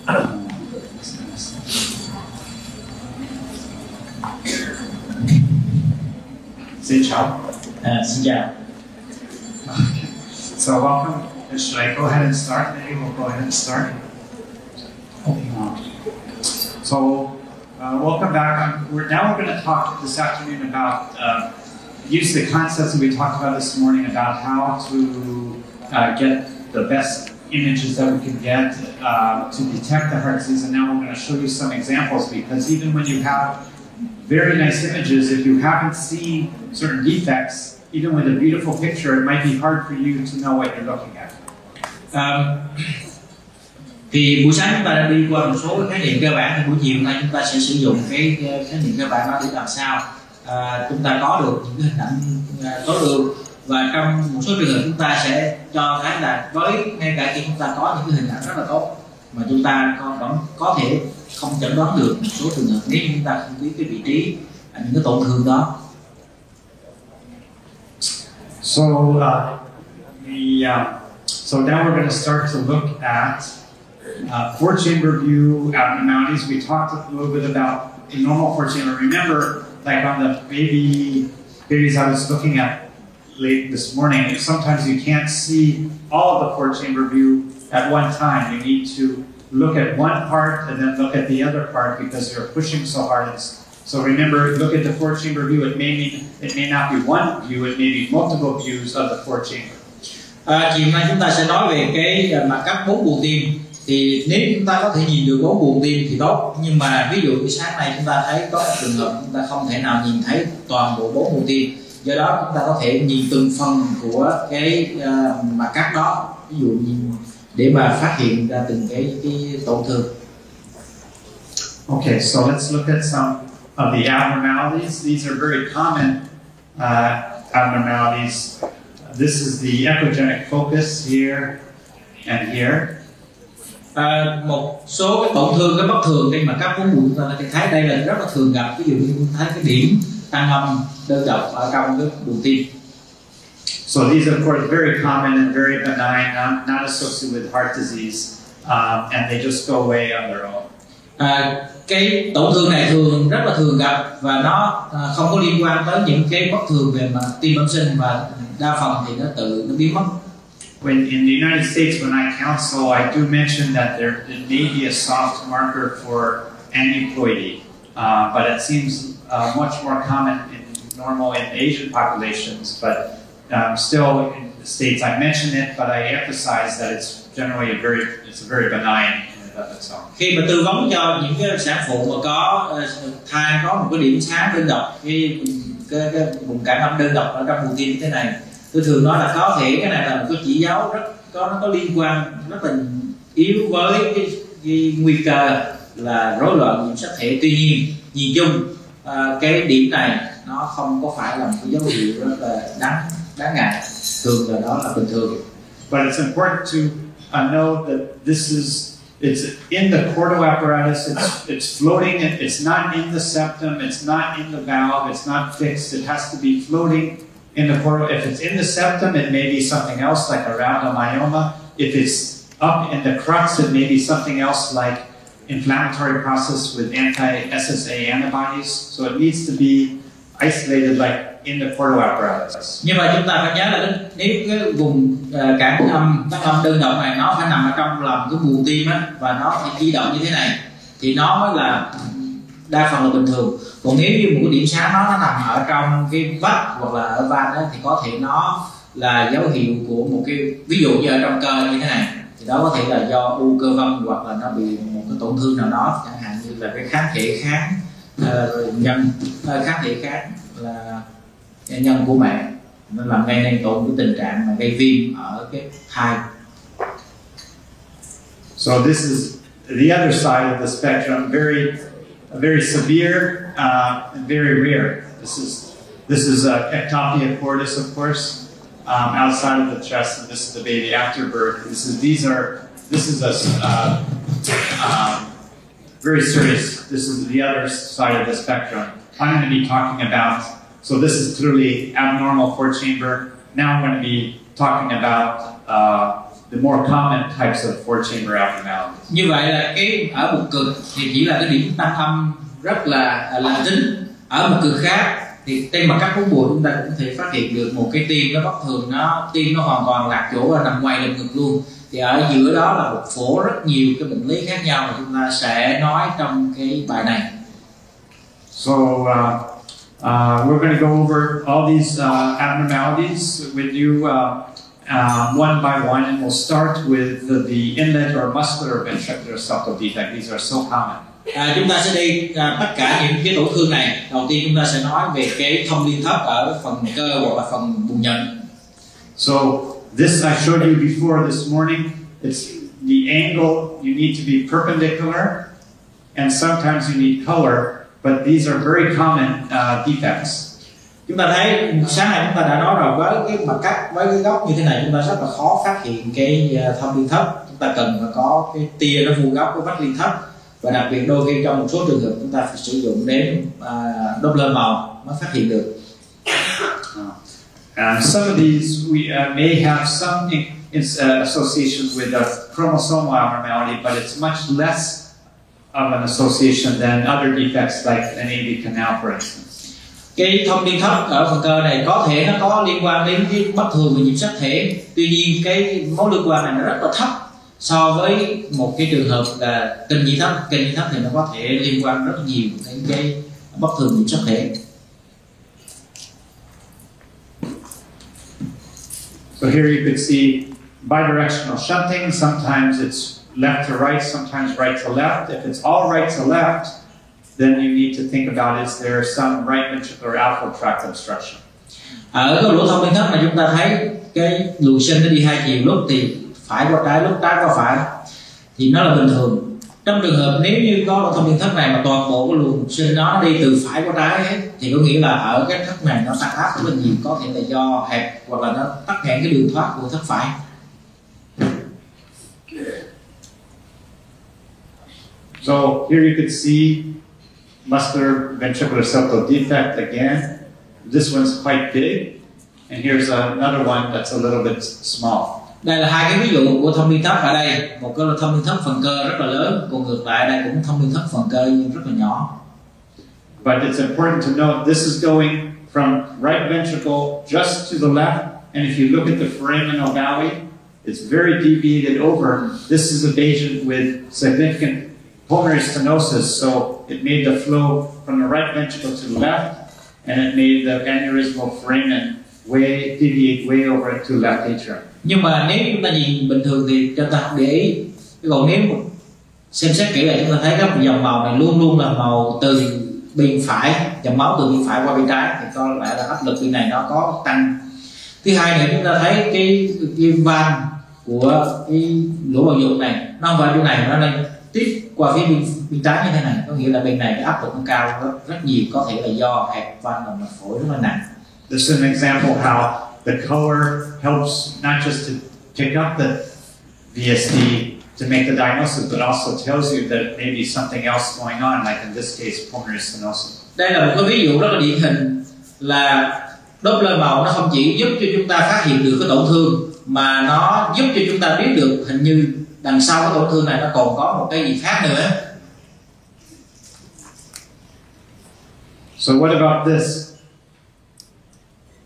Xin chào. Xin chào. So welcome. Should I go ahead and start? Maybe we'll go ahead and start. So welcome back. We're going to talk this afternoon about use the concepts that we talked about this morning about how to get the best images that we can get to detect the heart disease. And now we're going to show you some examples, because even when you have very nice images, if you haven't seen certain defects, even with a beautiful picture, it might be hard for you to know what you're looking at. Thì buổi sáng chúng ta đã đi qua một số khái niệm cơ bản, thì buổi chiều nay chúng ta sẽ sử dụng cái khái niệm cơ bản đó để làm sao chúng ta có được những cái hình ảnh tối ưu. Và trong một số trường hợp chúng ta sẽ cho thấy là với ngay cả khi chúng ta có những cái hình ảnh rất là tốt mà chúng ta vẫn có thể không chẩn đoán được một số trường hợp nếu như chúng ta không biết cái vị trí những cái tổn thương đó. So so now we're going to start to look at four-chamber view abnormalities. We talked a little bit about the normal four-chamber. Remember, like on the babies I was looking at late this morning, sometimes you can't see all of the four-chamber view at one time. You need to look at one part and then look at the other part because you're pushing so hard. So remember, look at the four-chamber view. It may not be one view. It may be multiple views of the four-chamber. Chiều nay chúng ta sẽ nói về cái mặt cắt 4 buồng tim. Thì nếu chúng ta có thể nhìn được 4 buồng tim thì tốt, nhưng mà ví dụ như sáng nay chúng ta thấy có một trường hợp chúng ta không thể nào nhìn thấy toàn bộ 4 buồng tim, do đó chúng ta có thể nhìn từng phần của cái mặt cắt đó, ví dụ nhìn để mà phát hiện ra từng cái tổn thương. Okay, so let's look at some of the abnormalities. These are very common abnormalities. This is the echogenic focus here and here. Một số cái tổn thương, cái bất thường trên mặt cắt 4 buồng chúng ta có thể thấy đây là rất là thường gặp. Ví dụ như chúng thấy cái điểm tăng âm đơn độc ở trong cái buồng tim. So these of course very common and very benign, not associated with heart disease, and they just go away on their own. Cái tổn thương này rất là thường gặp và nó không có liên quan tới những cái bất thường về mặt tim bẩm sinh, và đa phần thì nó biến mất. When in the United States, when I counsel, I do mention that there may be a soft marker for aneuploidy, but it seems much more common in normal and Asian populations. But still, in the States, I mention it, but I emphasize that it's generally a very benign. Khi mà tư vấn cho những cái sản phụ mà có thai có một cái điểm sáng đơn độc, cái vùng cản âm đơn độc ở trong buồng tim như thế này, tôi thường nói là có thể cái này là một cái chỉ dấu nó có liên quan rất là yếu với cái nguy cơ là rối loạn nhịp sắc thể. Tuy nhiên nhìn chung cái điểm này nó không có phải là một cái dấu hiệu rất là đáng ngại, thường là đó là bình thường. But it's important to know that it's in the chordal apparatus. It's floating. It's not in the septum. It's not in the valve. It's not fixed. It has to be floating in the chordal. If it's in the septum, it may be something else like a rhabdomyoma. If it's up in the crux, it may be something else like inflammatory process with anti-SSA antibodies. So it needs to be isolated like in the chordal apparatus. Nhưng mà chúng ta phải nhớ là nếu cái vùng cản âm tăng âm đơn độc này nó phải nằm ở trong lòng cái buồng tim á, và nó phải di động như thế này thì nó mới là đa phần là bình thường. Còn nếu như một cái điểm sáng nó nằm ở trong cái vách hoặc là ở van á, thì có thể nó là dấu hiệu của một cái, ví dụ như ở trong cơ như thế này, thì đó có thể là do u cơ vân hoặc là nó bị một cái tổn thương nào đó, chẳng hạn như là cái kháng thể kháng kháng thể kháng là nhân của mẹ, nó làm gây nên tổn cái tình trạng mà gây viêm ở cái thai. So this is the other side of the spectrum, very severe and very rare. This is ectopia cordis, of course, outside of the chest, and this is the baby after birth. This is very serious. This is the other side of the spectrum. I'm going to be talking about. So this is clearly abnormal four chamber. Now I'm going to be talking about the more common types of four chamber abnormalities. Như vậy là cái ở một cực thì chỉ là cái điểm tăng âm rất là tính. Ở một cực khác thì trên mặt cắt cuốn buồng chúng ta cũng có thể phát hiện được một cái tim nó bất thường, tim nó hoàn toàn lạc chỗ và nằm ngoài lồng ngực luôn. Thì ở giữa đó là một phổ rất nhiều cái bệnh lý khác nhau mà chúng ta sẽ nói trong cái bài này. So we're going to go over all these abnormalities with you one by one, and we'll start with the inlet or muscular ventricular septal defect. These are so common. Chúng ta sẽ đi tất cả những cái tổn thương này. Đầu tiên chúng ta sẽ nói về cái thông liên thất ở phần cơ hoặc là phần buồng nhận. So this I showed you before this morning. It's the angle you need to be perpendicular, and sometimes you need color, but these are very common defects. Chúng ta thấy sáng nay chúng ta đã nói rồi, với cái mặt cắt với cái góc như thế này chúng ta rất là khó phát hiện cái thông liên thất. Chúng ta cần phải có cái tia nó vuông góc của vách liên thất, và đặc biệt đôi khi trong một số trường hợp chúng ta phải sử dụng đến Doppler màu mới phát hiện được. Some of these we may have some association with a chromosomal abnormality, but it's much less of an association than other defects like an AV canal, for instance. Cái thông liên thất ở phần cơ này có thể nó có liên quan đến cái bất thường về nhịp sắc thể, tuy nhiên cái mối liên quan này nó rất là thấp so với một cái trường hợp là kinh nhĩ thất. Kinh nhĩ thất thì nó có thể liên quan rất nhiều đến cái bất thường nhịp sắc thể. So here you could see bidirectional shunting. Sometimes it's left to right, sometimes right to left. If it's all right to left, then you need to think about, is there some right ventricular outflow tract obstruction? Ở cái lỗ thông liên thất này chúng ta thấy cái luồng sinh nó đi hai chiều, lúc thì phải qua trái, lúc trái qua phải, thì nó là bình thường. Trong trường hợp nếu như có lỗ thông liên thất này mà toàn bộ cái luồng sinh nó đi từ phải qua trái hết, thì có nghĩa là ở cái thất này nó tăng áp rất là nhiều, có thể là do hẹp hoặc là nó tắc nghẽn cái đường thoát của thất phải. So here you could see muscular ventricular septal defect again. This one's quite big, and here's another one that's a little bit small. Đây là hai cái ví dụ của thông liên thất ở đây. Một cái là thông liên thất phần cơ rất là lớn, còn ngược lại đây cũng thông liên thất phần cơ nhưng rất là nhỏ. But it's important to note this is going from right ventricle just to the left, and if you look at the foraminal valley, it's very deviated over. This is a patient with significant pulmonary stenosis, so it made the flow from the right ventricle to the left, and it made the aneurysmal foramen deviate way over to left atrium. Nhưng mà nếu chúng ta nhìn bình thường thì chúng ta không để ý. Còn nếu xem xét kỹ lại chúng ta thấy các dòng màu này luôn luôn là màu từ bên phải, dòng máu từ bên phải qua bên trái, thì có lẽ là áp lực bên này nó có tăng. Thứ hai nữa chúng ta thấy cái van của cái lỗ bào dụng này nó không phải chỗ này, nó lên tiếp qua phía bên trái như thế này, có nghĩa là bên này cái áp lực nó cao rất nhiều, có thể là do hẹp van động mạch phổi rất là nặng. This is an example how the color helps not just to pick up the VSD to make the diagnosis, but also tells you that it may be something else going on, like in this case, pulmonary stenosis. Đây là một cái ví dụ rất là điển hình là Doppler màu nó không chỉ giúp cho chúng ta phát hiện được cái tổn thương, mà nó giúp cho chúng ta biết được hình như đằng sau cái tổn thương này nó còn có một cái gì khác nữa. So what about this?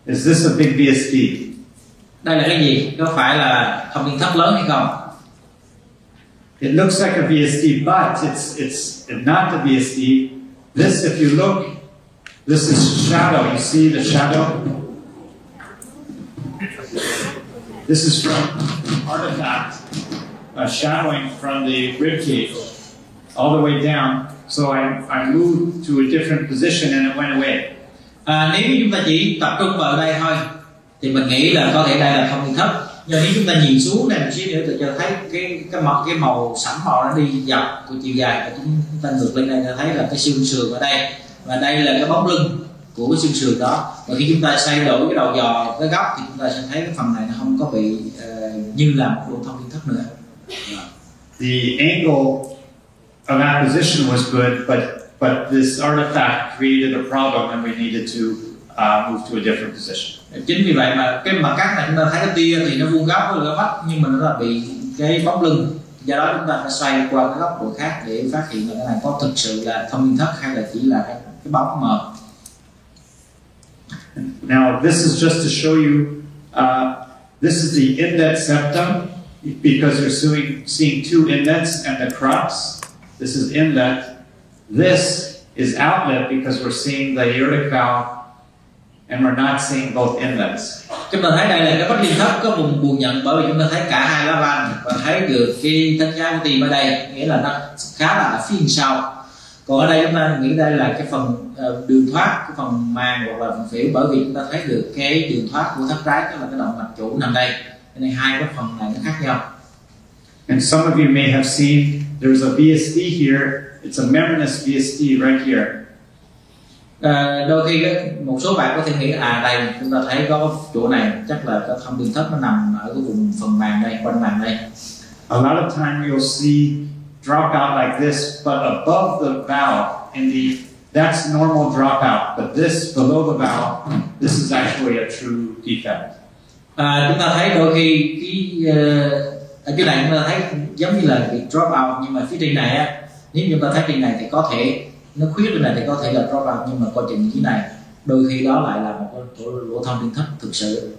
Is this a big VSD? Đây là cái gì? Có phải là thông liên thất lớn hay không? It looks like a VSD, but it's not the VSD. This, if you look, this is shadow. You see the shadow? This is from artifact, shadowing from the rib cage all the way down. So I moved to a different position and it went away. Nếu chúng ta chỉ tập trung vào đây thôi thì mình nghĩ là có thể đây là thông liên thất. Nhưng nếu chúng ta nhìn xuống này một xíu nữa thì cho thấy cái màu sẫm màu nó đi dọc của chiều dài, và chúng ta ngược lên đây ta thấy là cái xương sườn ở đây, và đây là cái bóng lưng của cái xương sườn đó. Và khi chúng ta xoay đổi cái đầu dò cái góc thì chúng ta sẽ thấy cái phần này nó không có bị như là một độ thông liên thất nữa. The angle of acquisition was good, but this artifact created a problem, and we needed to move to a different position. Chính vì vậy mà cái mặt cắt này chúng ta thấy cái tia thì nó vuông góc với cái vách, nhưng mà nó là bị cái bóng lưng, do đó chúng ta phải xoay qua cái góc độ khác để phát hiện là cái này có thực sự là thông minh thất hay là chỉ là cái bóng mờ. Now this is just to show you, this is the inlet septum, because you're seeing two inlets and the crux. This is inlet. This is outlet because we're seeing the aortic valve and we're not seeing both inlets. Chúng ta thấy đây là cái vách liên thất có vùng buồng nhận, bởi vì chúng ta thấy cả hai lá van và thấy được cái thân trái của tim ở đây, nghĩa là nó khá là ở phía sau. Còn ở đây chúng ta nghĩ đây là cái phần đường thoát, cái phần màng hoặc là phần phễu, bởi vì chúng ta thấy được cái đường thoát của thất trái, tức là cái động mạch chủ nằm đây. Nên hai cái phần này nó khác nhau. And some of you may have seen there's a VSD here. It's a membranous VSD right here. Đôi khi một số bạn có thể nghĩ đây chúng ta thấy có chỗ này chắc là cái thông đường thất nó nằm ở cái vùng phần màng đây, quanh màng đây. A lot of time you'll see dropout like this, but above the valve, that's normal dropout. But this below the valve, this is actually a true defect. Chúng ta thấy đôi khi ở chỗ này chúng ta thấy giống như là bị drop out, nhưng mà phía trên này á, nếu chúng ta thấy trên này thì có thể nó khuyết trên này thì có thể là drop out, nhưng mà coi chừng dưới này đôi khi đó lại là một cái lỗ thông tin thất thực sự.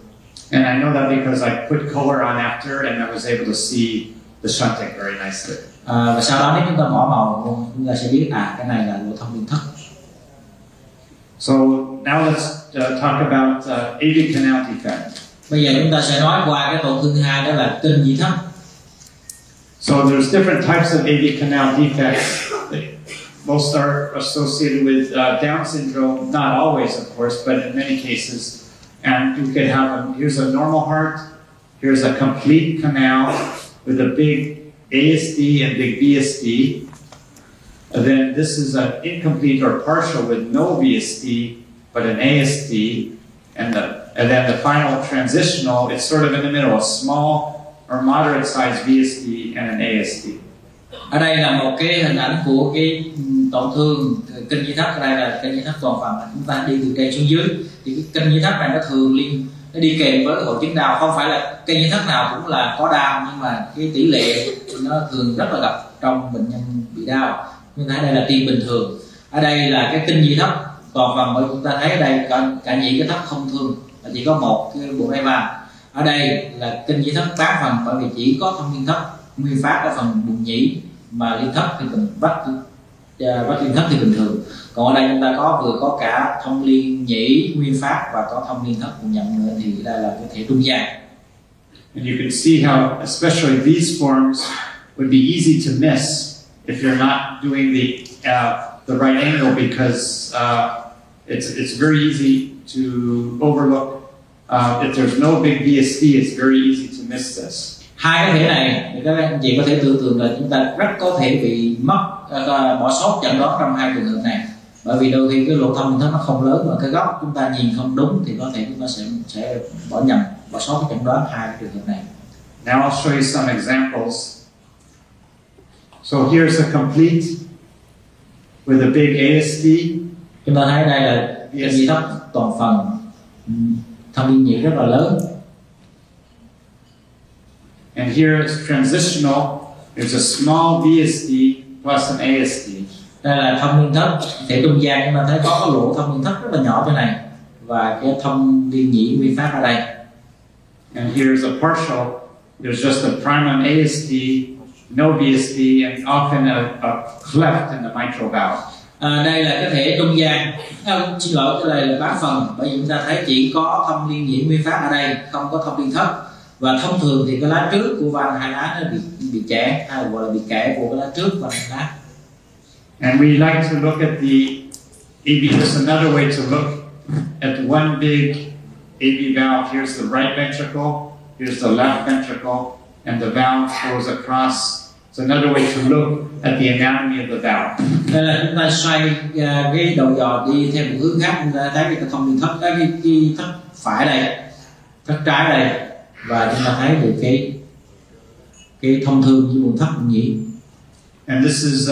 And I know that because I put color on after and I was able to see the shunting very nicely. Và sau đó nếu chúng ta bỏ màu chúng ta sẽ biết cái này là lỗ thông tin thất. So now let's talk about AV canal defect. Bây giờ chúng ta sẽ nói qua cái tổn thương thứ hai, đó là kênh nhĩ thất. So there's different types of AV canal defects. Most are associated with Down syndrome, not always, of course, but in many cases. And you could have here's a normal heart, here's a complete canal with a big ASD and big VSD. And then this is an incomplete or partial with no VSD, but an ASD. And then the final transitional, it's sort of in the middle, a small or moderate size VSD and an ASD. Ở đây là một cái hình ảnh của cái tổn thương kênh nhĩ thất. Ở đây là kênh nhĩ thất toàn phần, chúng ta đi từ trên xuống dưới. Thì cái kênh nhĩ thất này nó đi kèm với hội chứng đau. Không phải là kênh nhĩ thất nào cũng là có đau, nhưng mà cái tỷ lệ nó thường rất là gặp trong bệnh nhân bị đau. Nhưng thấy đây là tim bình thường. Ở đây là cái kênh nhĩ thất toàn phần, bởi chúng ta thấy ở đây cả nhĩ cái thất không thương, là chỉ có một cái bộ đai van. Ở đây là kênh nhĩ thất tán phần, bởi vì chỉ có thông liên thất nguyên phát ở phần buồng nhĩ, mà liên thất thì vách liên thất thì bình thường. Còn ở đây chúng ta vừa có cả thông liên nhĩ nguyên phát và có thông liên thất buồng nhận nữa, thì đây là cái thể trung gian. And you can see how, especially these forms, would be easy to miss if you're not doing the right angle, because it's very easy to overlook. If there's no big VSD, it's very easy to miss this. Hai cái thể này thì các anh chị có thể tưởng tượng là chúng ta rất có thể bị bỏ sót chẩn đoán trong hai trường hợp này, bởi vì đôi khi cái lỗ thông nó không lớn và cái góc chúng ta nhìn không đúng, thì có thể chúng ta sẽ bỏ sót cái chẩn đoán hai cái trường hợp này. Now I'll show you some examples. So here's a complete with a big ASD. Chúng ta thấy đây là cái nhĩ thất toàn phần, thông liên nhĩ rất là lớn. And here it's transitional. There's a small VSD plus an ASD. Đây là thông liên thất thể trung gian, chúng ta thấy có cái lỗ thông liên thất rất là nhỏ chỗ này và cái thông liên nhĩ nguyên phát ở đây. And here's a partial. There's just a prime on ASD, no VSD, and often a cleft in the mitral valve. Đây là cái thể trung gian. Xin lỗi, cái này là bán phần, bởi vì chúng ta thấy chỉ có thông liên nhĩ nguyên phát ở đây, không có thông liên thất. Và thông thường thì cái lá trước của van hai lá nó bị chẻ, hay gọi là bị kẽ của cái lá trước và hai lá. And we like to look at the AV. There's another way to look at one big AV valve. Here's the right ventricle, here's the left ventricle, and the valve goes across. It's another way to look at the anatomy of the valve. Đây là chúng ta xoay cái đầu dò đi theo một hướng khác, chúng ta thấy cái thông liên thất, cái thất phải đây, thất trái đây, và chúng ta thấy được cái thông thương với buồng thất buồng nhĩ. And this is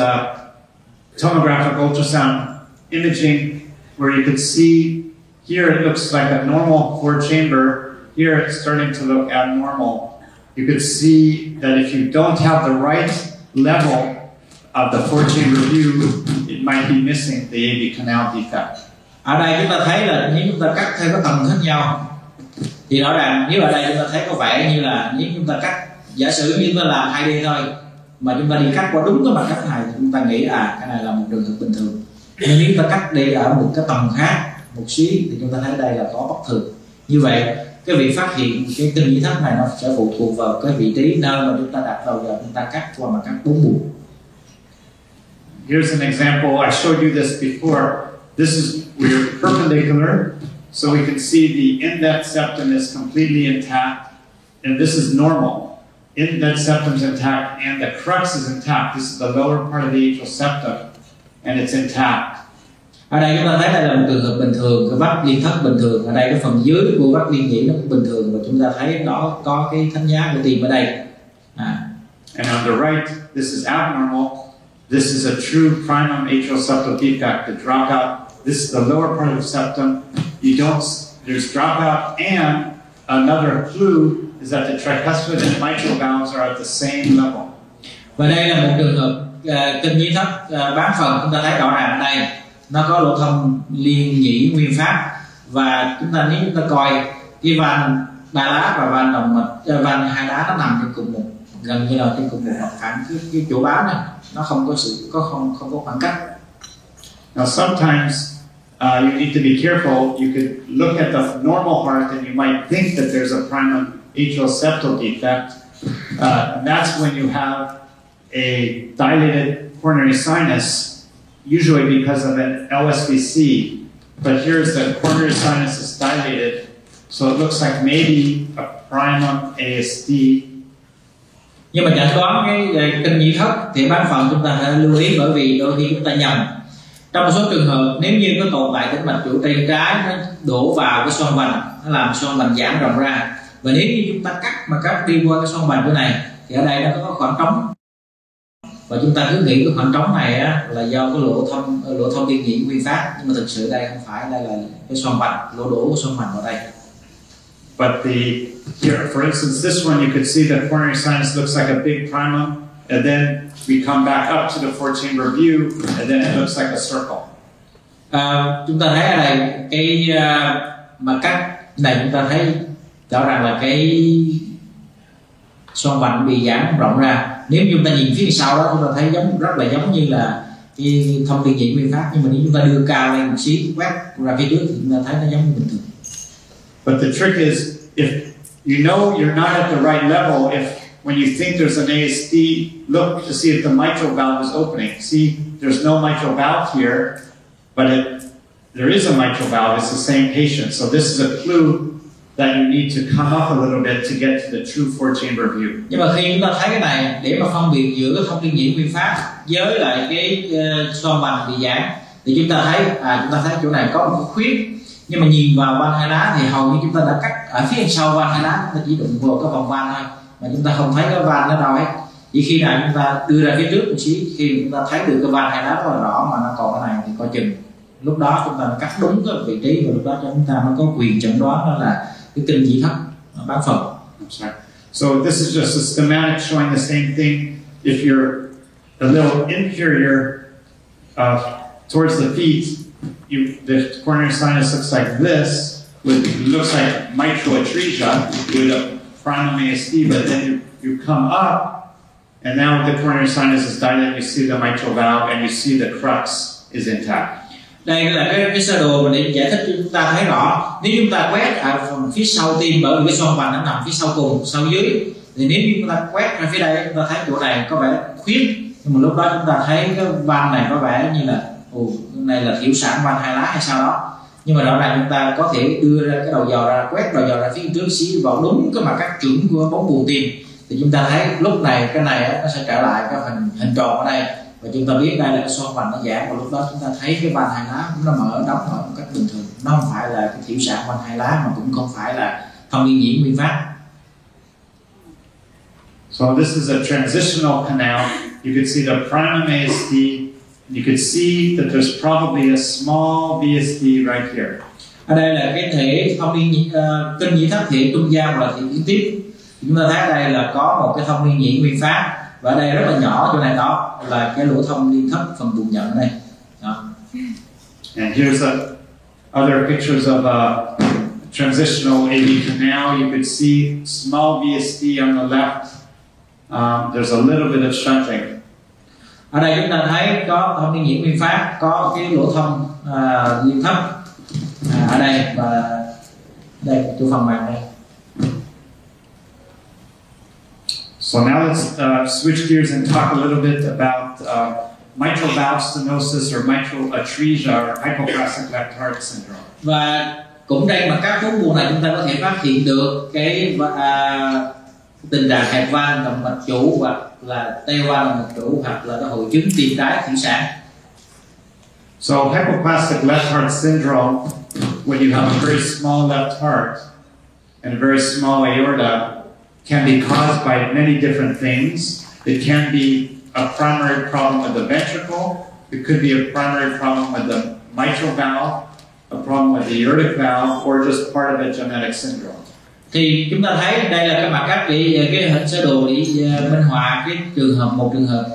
tomographic ultrasound imaging where you could see here it looks like a normal four chamber. Here it's starting to look abnormal. You could see that if you don't have the right level of the four chamber view, it might be missing the AV canal defect. Ở đây chúng ta thấy là nếu chúng ta cắt theo các tầng khác nhau thì rõ ràng nếu ở đây chúng ta thấy có vẻ như là nếu chúng ta cắt, giả sử như chúng ta làm 2D thôi mà chúng ta đi cắt qua đúng cái mặt cắt này thì chúng ta nghĩ cái này là một trường hợp bình thường. Nhưng nếu chúng ta cắt đi ở một cái tầng khác một xí thì chúng ta thấy đây là có bất thường. Như vậy cái việc phát hiện cái kinh nhĩ thất này nó sẽ phụ thuộc vào cái vị trí nơi mà chúng ta đặt đầu giờ chúng ta cắt qua mặt cắt 4 buồng. Here's an example. I showed you this before. This is we're perpendicular, so we can see the index septum is completely intact, and this is normal. Index septum is intact, and the crux is intact. This is the lower part of the atrial septum, and it's intact. Ở đây chúng ta thấy đây là một trường hợp bình thường, cái vách liên thất bình thường. Ở đây cái phần dưới của vách liên nhĩ nó cũng bình thường, và chúng ta thấy nó có cái thánh giá của tim ở đây. And on the right, this is abnormal. This is a true primum atrial septal defect, the dropout. This is the lower part of the septum. There's dropout, and another clue is that the tricuspid and mitral valves are at the same level. Và đây là một trường hợp kinh nhĩ thất bán phần. Chúng ta thấy rõ ràng ở đây nó có lỗ thông liên nhĩ nguyên phát, và nếu chúng ta coi cái van ba lá và van động mạch, van hai lá nó nằm trên cùng một, gần như là trên cùng một mặt phẳng. Cái chỗ báo này nó không có khoảng cách. Now sometimes you need to be careful. You could look at the normal heart and you might think that there's a primum atrial septal defect. And that's when you have a dilated coronary sinus, usually because of an LSVC. But here's the coronary sinus is dilated, so it looks like maybe a primum ASD. Nhưng mà chẩn đoán cái kinh nhĩ thất thì bán phần chúng ta phải lưu ý, bởi vì đôi khi chúng ta nhầm. Trong một số trường hợp nếu như có tồn tại tĩnh mạch chủ tay trái nó đổ vào cái xoang vành, nó làm xoang vành giãn rộng ra, và nếu như chúng ta cắt mà cắt đi qua cái xoang vành chỗ này thì ở đây nó có khoảng trống, và chúng ta cứ nghĩ cái khoảng trống này là do cái lỗ thông liên nhĩ nguyên phát, nhưng mà thực sự đây không phải, đây là cái xoang vành, lỗ đổ của xoang vành vào đây. But here, for instance, this one, you could see the coronary sinus looks like a big primum, and then we come back up to the four chamber view, and then it looks like a circle. Chúng ta thấy ở đây cái mà cắt này chúng ta thấy rõ ràng là cái xoang vành bị giãn rộng ra. Nếu chúng ta nhìn phía sau đó chúng ta thấy rất là giống như là cái thông liên nhĩ nguyên phát, nhưng mà nếu chúng ta đưa cao lên một xí quét ra phía trước thì chúng ta thấy nó giống như bình thường. But the trick is, if you know you're not at the right level, if when you think there's an ASD, look to see if the mitral valve is opening. See, there's no mitral valve here, but there is a mitral valve. It's the same patient. So this is a clue that you need to come up a little bit to get to the true four chamber view. Nhưng mà khi chúng ta thấy cái này, để mà phân biệt giữa cái thông liên nhĩ nguyên phát với lại cái xoang vành bị giãn, thì chúng ta thấy chỗ này có một cái khuyết. Nhưng mà nhìn vào van hai lá thì hầu như chúng ta đã cắt ở phía sau van hai lá, chúng ta chỉ đụng vào cái vòng van thôi, mà chúng ta không thấy cái van nó đâu hết. Chỉ khi nào chúng ta đưa ra phía trước một xíu, khi chúng ta thấy được cái van hai lá rất là rõ mà nó còn cái này thì coi chừng lúc đó chúng ta cắt đúng cái vị trí, và lúc đó chúng ta mới có quyền chẩn đoán đó là cái kinh nhĩ thất bán phần. So this is just a schematic showing the same thing. If you're a little inferior towards the feet, the coronary sinus looks like this, looks like mitral atresia with a primum ASD, but then you come up, and now the coronary sinus is dilated, you see the mitral valve, and you see the crux is intact. Đây là cái sơ đồ để giải thích cho chúng ta thấy rõ. Nếu chúng ta quét ở phần phía sau tim, bởi vì cái xoang vành nó nằm phía sau cùng, sau dưới, thì nếu như chúng ta quét ra phía đây, chúng ta thấy chỗ này có vẻ khuyết, nhưng mà lúc đó chúng ta thấy cái van này có vẻ như là này là thiểu sản van hai lá hay sao đó. Nhưng mà rõ ràng chúng ta có thể đưa ra cái đầu dò ra, quét đầu dò ra phía trước xí vào đúng cái mặt cắt trưởng của bóng buồng tim, thì chúng ta thấy lúc này cái này nó sẽ trở lại cái hình tròn ở đây, và chúng ta biết đây là cái xoang vành nó giãn, và lúc đó chúng ta thấy cái van hai lá nó đóng mở một cách bình thường. Nó không phải là cái thiểu sản van hai lá, mà cũng không phải là thông liên nhĩ nguyên phát. So this is a transitional canal. You can see the primum ASD. You can see that there's probably a small VSD right here. Ở đây là cái thể thông niên kinh nhĩ thất thể trung gian và thể kiến tiếp. Chúng ta thấy ở đây là có một cái thông niên nhĩ nguyên phát, và ở đây rất là nhỏ chỗ này, đó là cái lỗ thông niên thất phần buồng nhận ở đây. Đó. And here's other pictures of a transitional AV canal. You could see small VSD on the left. There's a little bit of shunting. Ở đây chúng ta thấy có thông niên nhĩ nguyên phát, có cái lỗ thông niên thất ở đây, và đây chỗ phần màng đây. So now let's switch gears and talk a little bit about mitral valve stenosis or mitral atresia or hypoplastic left heart syndrome. Và cũng trên mặt các phút buồng này chúng ta có thể phát hiện được cái tình trạng hẹp van động mạch chủ, hoặc là teo van động mạch chủ, hoặc là cái hội chứng tim trái thủy sản. So hypoplastic left heart syndrome, when you have a very small left heart and a very small aorta, can be caused by many different things. It can be a primary problem with the ventricle. It could be a primary problem with the mitral valve, a problem with the aortic valve, or just part of a genetic syndrome. Thì chúng ta thấy đây là cái mặt cắt để cái hình sơ đồ để minh họa cái một trường hợp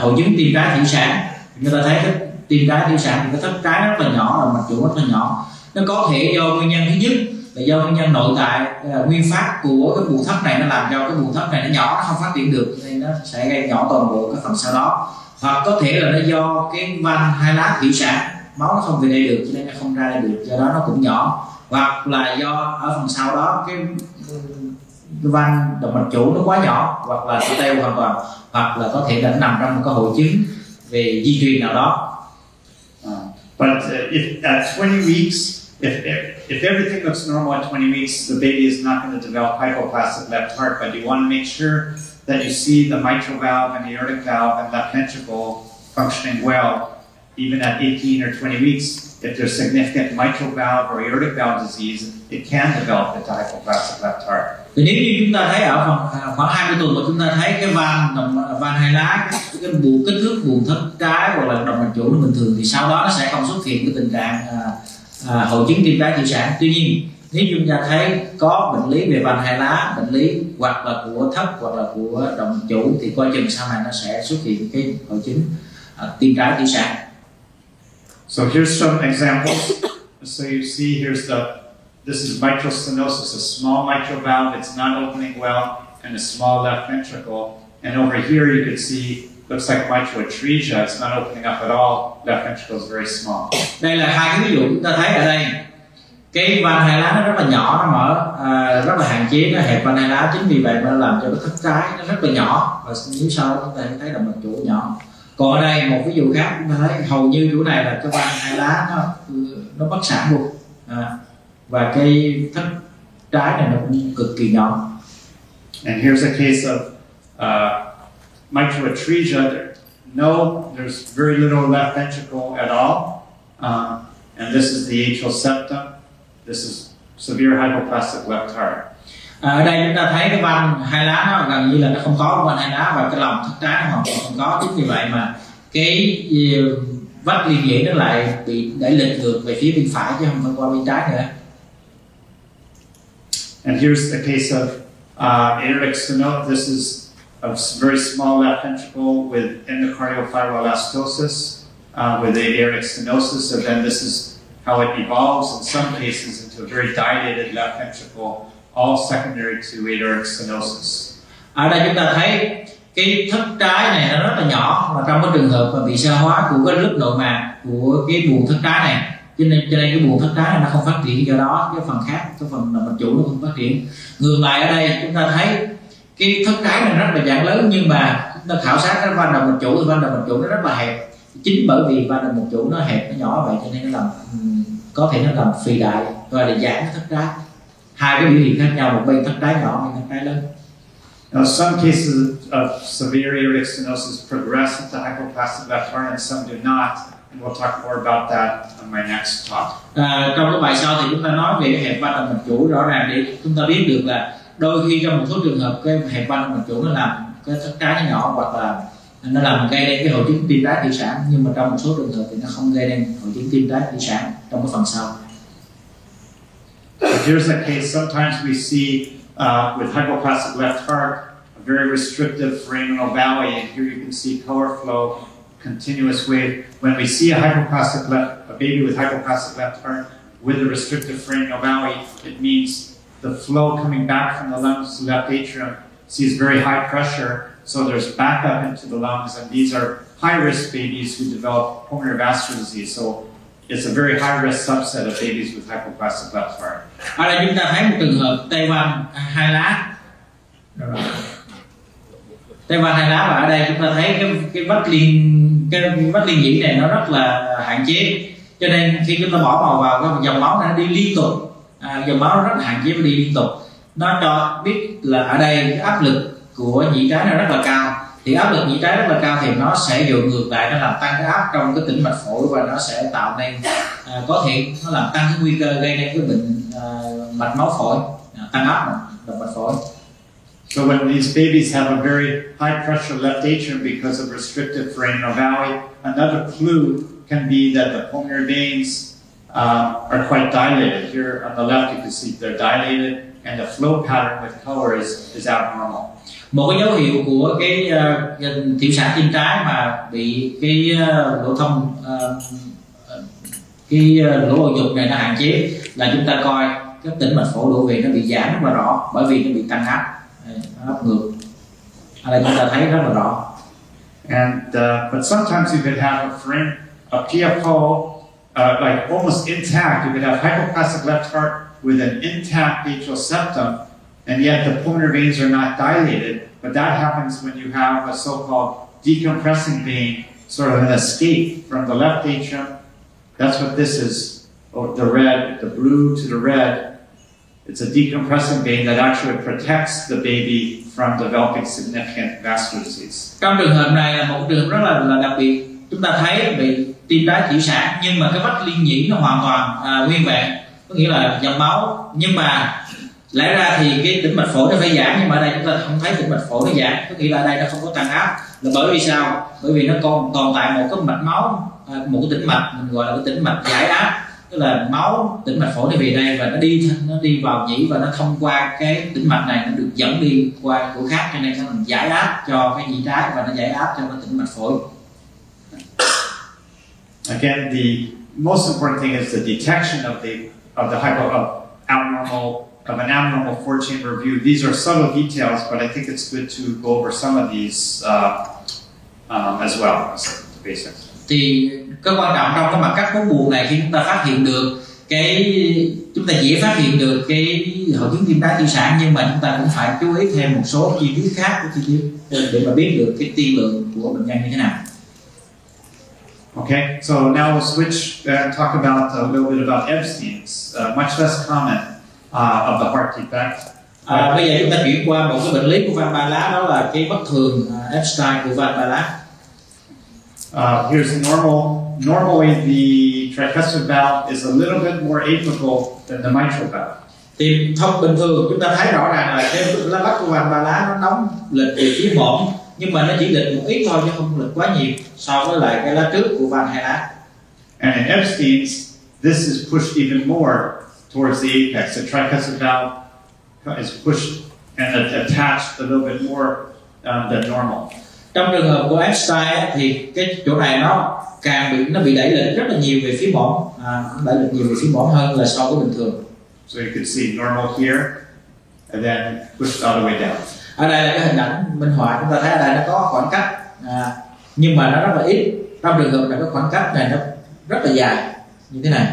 hội chứng tim trái thủy sản. Chúng ta thấy cái tim trái thủy sản thì cái thất trái rất là nhỏ, là mạch chủ rất là nhỏ. Nó có thể do nguyên nhân thứ nhất là do nguyên nhân nội tại, nguyên phát của cái buồng thất này nó làm cho cái buồng thất này nó nhỏ, nó không phát triển được, nên nó sẽ gây nhỏ toàn bộ cái phần sau đó. Hoặc có thể là nó do cái van hai lá thủy sản, máu nó không về đây được cho nên nó không ra đây được, do đó nó cũng nhỏ. Hoặc là do ở phần sau đó cái van động mạch chủ nó quá nhỏ, hoặc là nó teo hoàn toàn, hoặc là có thể là nó nằm trong một cái hội chứng về di truyền nào đó. But if at 20 weeks, if everything looks normal at 20 weeks, the baby is not going to develop hypoplastic left heart. But you want to make sure that you see the mitral valve and the aortic valve and left ventricle functioning well, even at 18 or 20 weeks. If there's significant mitral valve or aortic valve disease, it can develop into hypoplastic left heart. Thì nếu như chúng ta thấy ở khoảng 20 tuần mà chúng ta thấy cái van hai lá, cái buồng kích thước buồng thất trái hoặc là động mạch chủ nó bình thường, thì sau đó nó sẽ không xuất hiện cái tình trạng hội chứng tim trái thủy sản. Tuy nhiên nếu chúng ta thấy có bệnh lý về van hai lá, bệnh lý hoặc là của thất hoặc là của động mạch chủ, thì coi chừng sau này nó sẽ xuất hiện cái hội chứng tim trái thủy sản. So here's some examples. So you see this is mitral stenosis, a small mitral valve, it's not opening well, and a small left ventricle. And over here you can see, looks like mitral atresia, it's not opening up at all, left ventricle is very small. Đây là hai cái ví dụ chúng ta thấy ở đây. Cái van hai lá nó rất là nhỏ, nó mở rất là hạn chế, nó hẹp van hai lá, chính vì vậy mà nó làm cho cái thất trái nó rất là nhỏ, và nếu sau đó chúng ta thấy động mạch chủ nhỏ. Còn ở đây một ví dụ khác chúng ta thấy hầu như chỗ này là cái van hai lá nó bất sản luôn, và cái thất trái này nó cũng cực kỳ nhỏ. And here's a case of mitral atresia. There's very little left ventricle at all, and this is the atrial septum. This is severe hypoplastic left heart. Ở đây chúng ta thấy cái van hai lá nó gần như là nó không có van hai lá, và cái lòng thất trái nó hoàn toàn không có. Chính vì vậy mà cái vách liên nhĩ nó lại bị đẩy lệch ngược về phía bên phải chứ không phải qua bên trái nữa. And here's the case of aortic stenosis. This is a very small left ventricle with endocardial fibroelastosis with the aortic stenosis. So then this is how it evolves in some cases into a very dilated left ventricle, all secondary to aortic stenosis. Ở đây chúng ta thấy cái thất trái này nó rất là nhỏ, và trong cái trường hợp mà bị sơ hóa của cái lớp nội mạc của cái buồng thất trái này, cho nên cái buồng thất trái này nó không phát triển, do đó cái phần khác, cái phần động mạch chủ nó không phát triển. Ngược lại ở đây chúng ta thấy cái thất trái này rất là dạng lớn, nhưng mà chúng ta khảo sát cái van động mạch chủ thì van động mạch chủ nó rất là hẹp. Chính bởi vì van động mạch chủ nó hẹp, nó nhỏ vậy cho nên nó làm có thể nó làm phì đại và để giãn cái thất trái. Hai cái biểu hiện khác nhau, một bên thất trái nhỏ, một bên thất trái lớn. Now, some cases of severe aortic stenosis progress into hypoplastic left heart, and some do not, and we'll talk more about that on my next talk. Trong cái bài sau thì chúng ta nói về cái hẹp van động mạch chủ, rõ ràng để chúng ta biết được là đôi khi trong một số trường hợp cái hẹp van động mạch chủ nó làm cái thất trái nó nhỏ, hoặc là nó làm gây nên cái hội chứng tim trái thủy sản, nhưng mà trong một số trường hợp thì nó không gây nên hội chứng tim trái thủy sản trong cái phần sau. here's a case. Sometimes we see with hypoplastic left heart a very restrictive foraminal valley, and here you can see color flow, continuous wave. When we see a baby with hypoplastic left heart with a restrictive foraminal valley, it means the flow coming back from the lungs to the left atrium sees very high pressure, so there's backup into the lungs, and these are high-risk babies who develop pulmonary vascular disease. So it's a very high-risk subset of babies with hypoplastic left heart. Ở đây chúng ta thấy một trường hợp tê văn hai lá. Tê văn hai lá, và ở đây chúng ta thấy cái vách liên nhĩ này nó rất là hạn chế, cho nên khi chúng ta bỏ màu vào, cái dòng máu này nó đi liên tục, dòng máu nó rất hạn chế và đi liên tục. Nó cho biết là ở đây cái áp lực của nhĩ trái nó rất là cao, thì áp lực nhĩ trái rất là cao thì nó sẽ dội ngược lại, nó làm tăng cái áp trong cái tĩnh mạch phổi, và nó sẽ tạo nên có thể nó làm tăng cái nguy cơ gây nên cái bệnh mạch máu phổi, tăng áp động mạch phổi. So when these babies have a very high pressure left atrium because of restricted foraminal valley, another clue can be that the pulmonary veins are quite dilated. Here on the left you can see they're dilated, and the flow pattern with color is abnormal. Một cái dấu hiệu của cái tiểu sản tim trái mà bị cái lỗ thông, cái lỗ ổ dục này nó hạn chế là chúng ta coi cái tĩnh mạch phổi đổ về nó bị giảm rất là rõ, bởi vì nó bị tăng áp, áp ngược. Ở đây chúng ta thấy rất là rõ. And but sometimes you could have a PFO like almost intact. You could have hypoplastic left heart with an intact atrial septum, and yet the pulmonary veins are not dilated. But that happens when you have a so-called decompressing vein, sort of an escape from the left atrium. That's what this is. The red, the blue to the red. It's a decompressing vein that actually protects the baby from developing significant vascular disease. Trong trường hợp này là một trường hợp rất là đặc biệt. Chúng ta thấy bị tim trái tiểu sản, nhưng mà cái vách liên nhĩ nó hoàn toàn nguyên vẹn, có nghĩa là dòng máu, nhưng mà lẽ ra thì cái tĩnh mạch phổi nó phải giảm, nhưng mà ở đây chúng ta không thấy tĩnh mạch phổi nó giảm, có nghĩa là ở đây nó không có tăng áp. Là bởi vì sao? Bởi vì nó còn tồn tại một cái mạch máu, một cái tĩnh mạch mình gọi là cái tĩnh mạch giải áp, tức là máu tĩnh mạch phổi nó về đây và nó đi vào nhĩ, và nó thông qua cái tĩnh mạch này nó được dẫn đi qua chỗ khác, cho nên nó giải áp cho cái nhĩ trái và nó giải áp cho cái tĩnh mạch phổi. Again, the most important thing is the detection of an abnormal four-chamber view. These are subtle details, but I think it's good to go over some of these as well as the basics. Thì cái quan trọng trong cái mặt cắt bốn buồng này, khi chúng ta phát hiện được chúng ta dễ phát hiện được cái hội chứng tim trái tiểu sản, nhưng mà chúng ta cũng phải chú ý thêm một số chi tiết khác của chi tiết để mà biết được cái tiên lượng của bệnh nhân như thế nào. Okay, so now we'll switch and talk about a little bit about Epstein's, much less common of the heart defect. Bây giờ chúng ta chuyển qua một cái bệnh lý của van ba lá, đó là cái bất thường Epstein của van ba lá. Here's normal. Normally the tricuspid valve is a little bit more apical than the mitral valve. Thì thông bình thường chúng ta thấy rõ ràng là cái lá vách của van ba lá nó nóng lệch về phía mỏm, nhưng mà nó chỉ lệch một ít thôi chứ không lệch quá nhiều so với lại cái lá trước của van hai lá. And in Epstein's, this is pushed even more towards the apex. The tricuspid valve is pushed and attached a little bit more than normal. Trong trường hợp của Epstein thì cái chỗ này nó bị đẩy lệch rất là nhiều về phía mỏm, đẩy lệch nhiều về phía mỏm hơn là so với bình thường. So you can see normal here, and then pushed all the way down. Ở đây là cái hình ảnh minh họa, chúng ta thấy ở đây nó có khoảng cách, nhưng mà nó rất là ít. Trong trường hợp là cái khoảng cách này nó rất là dài như thế này.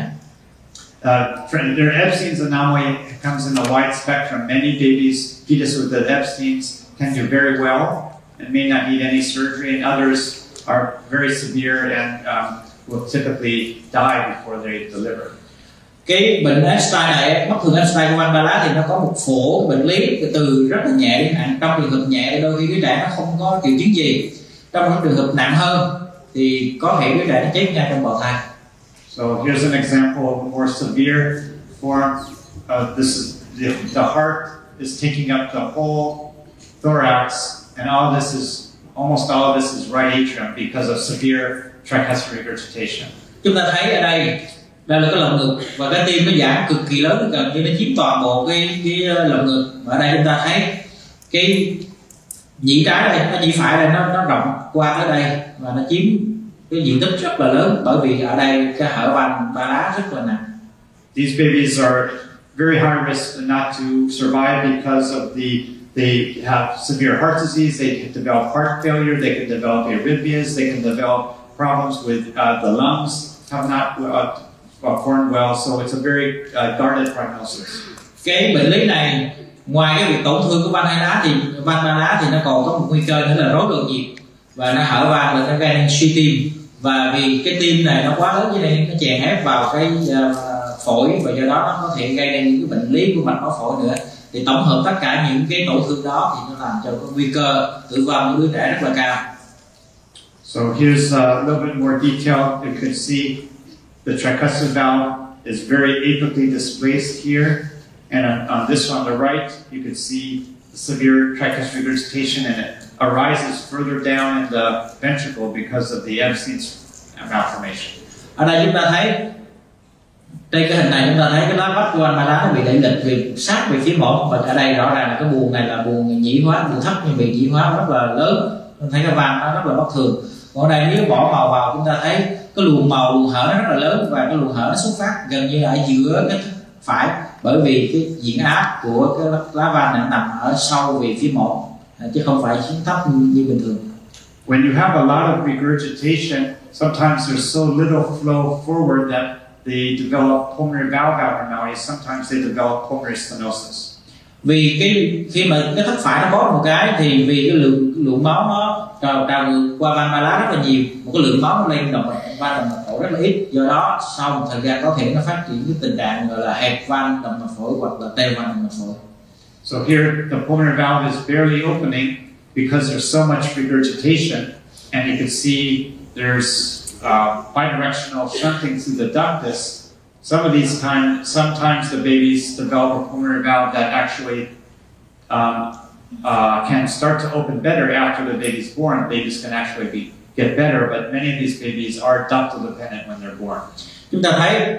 Epstein's anomaly comes in a wide spectrum. Many fetus with the Epstein's can do very well and may not need any surgery, and others are very severe and will typically die before they deliver. Cái bệnh Epstein này, bất thường Epstein của van ba lá thì nó có một phổ bệnh lý từ rất là nhẹ đến nặng. Trong trường hợp nhẹ thì đôi khi đứa trẻ nó không có triệu chứng gì. Trong những trường hợp nặng hơn thì có thể đứa trẻ nó chết ngay trong bào thai. So here's an example of a more severe form. This is the heart is taking up the whole thorax, and almost all of this is right atrium because of severe tricuspid regurgitation. Chúng ta thấy ở đây Đây là cái lồng ngực và cái tim nó giãn cực kỳ lớn, gần như nó chiếm toàn bộ cái lồng ngực. Và ở đây chúng ta thấy cái nhĩ trái đây, cái nhĩ phải đây nó rộng qua tới đây và nó chiếm cái diện tích rất là lớn, bởi vì ở đây cái hở van ba lá rất là nặng. These babies are very high risk not to survive because of they have severe heart disease, they can develop heart failure, they can develop arrhythmias, they can develop problems with the lungs have not formed well, so it's a very guarded prognosis. Cái bệnh lý này ngoài cái việc tổn thương của van hai lá thì van ba lá thì nó còn có một nguy cơ nữa là rối loạn nhịp, và nó hở van là nó gây nên suy tim, và vì cái tim này nó quá lớn cho nên nó chèn ép vào cái phổi, và do đó nó có thể gây nên những cái bệnh lý của mạch máu phổi nữa. Thì tổng hợp tất cả những cái tổn thương đó thì nó làm cho có nguy cơ tử vong của đứa trẻ rất là cao. So here's a little bit more detail. You can see the tricuspid valve is very apically displaced here, and on this one on the right, you can see severe tricuspid regurgitation, and it arises further down in the ventricle because of the Epstein's malformation. Ở đây chúng ta thấy trên cái hình này chúng ta thấy cái lá vách của van ba lá nó bị đẩy lệch về sát về phía mổ, và ở đây rõ ràng là cái buồng này là buồng nhĩ hóa, buồng thấp nhưng bị nhĩ hóa rất là lớn, chúng thấy cái van nó rất là bất thường. Còn ở đây nếu bỏ màu vào chúng ta thấy cái luồng màu, luồng hở nó rất là lớn, và cái luồng hở nó xuất phát gần như ở giữa cái phải, bởi vì cái diện áp của cái lá van này nằm ở sâu về phía mổ chứ không phải xuống thấp như bình thường. When you have a lot of regurgitation, sometimes there's so little flow forward that they develop pulmonary valve abnormalities. Sometimes they develop pulmonary stenosis. Vì khi mà cái thất phải nó bóp một cái thì vì cái lượng máu nó trào ngược qua van ba lá rất là nhiều, một cái lượng máu nó lên động van động mạch phổi rất là ít, do đó sau một thời gian có thể nó phát triển cái tình trạng gọi là hẹp van động mạch phổi hoặc là teo van động mạch phổi. So here the pulmonary valve is barely opening because there's so much regurgitation, and you can see there's bidirectional shunting through the ductus. Some of these sometimes the babies develop a pulmonary valve that actually can start to open better after the baby's born. Babies can actually get better, but many of these babies are ductal dependent when they're born. Chúng ta thấy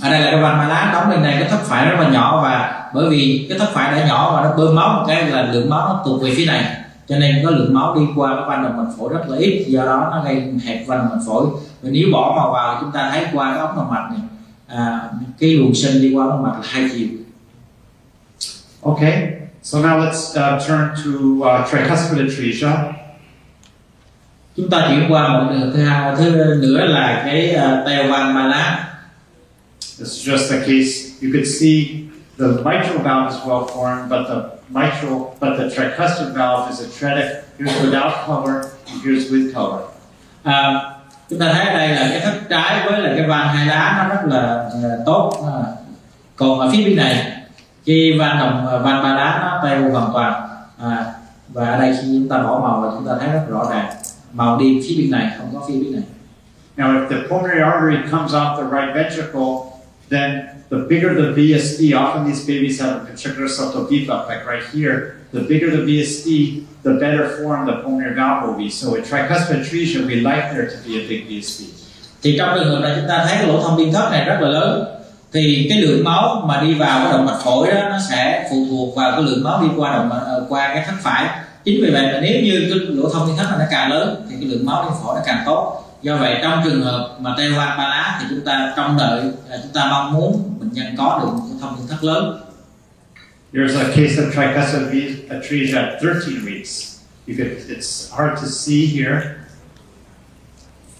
ở đây là cái van ba lá đóng bên này, cái thất phải rất là nhỏ, và bởi vì cái thất phải đã nhỏ và nó bơm máu một cái là lượng máu nó tụt về phía này, cho nên có lượng máu đi qua cái van động mạch phổi rất là ít, do đó nó gây hẹp van động mạch phổi. Và nếu bỏ màu vào chúng ta thấy qua cái ống động mạch này, cái luồng sinh đi qua ống động mạch là hai chiều. Okay, so now let's turn to tricuspid atresia. Chúng ta chuyển qua một thứ nữa là cái teo van ba lá. This is just a case. You could see the mitral valve is well formed, but the tricuspid valve is atretic. Here's without color, and here's with color. Chúng ta thấy ở đây là cái thất trái với là cái van hai lá nó rất là tốt. Còn ở phía bên này cái van ba lá nó teo hoàn toàn. Và ở đây khi chúng ta bỏ màu là chúng ta thấy rất rõ ràng, màu đi phía bên này không có phía bên này. Now, if the pulmonary artery comes off the right ventricle, then the bigger the VSD, often these babies have a ventricular septal defect, like right here. The bigger the VSD, the better formed the pulmonary valve will be. So in tricuspid atresia, we like there to be a big VSD. Thì trong trường hợp này chúng ta thấy cái lỗ thông biên thất này rất là lớn, thì cái lượng máu mà đi vào cái động mạch phổi đó nó sẽ phụ thuộc vào cái lượng máu đi qua qua cái thất phải. Chính vì vậy mà nếu như cái lỗ thông biên thất này nó càng lớn thì cái lượng máu đi phổi nó càng tốt. Do vậy trong trường hợp mà teo van ba lá thì chúng ta trông đợi, chúng ta mong muốn bệnh nhân có được một cái thông biên thất lớn. Here's a case of tricuspid atresia at 13 weeks. It's hard to see here,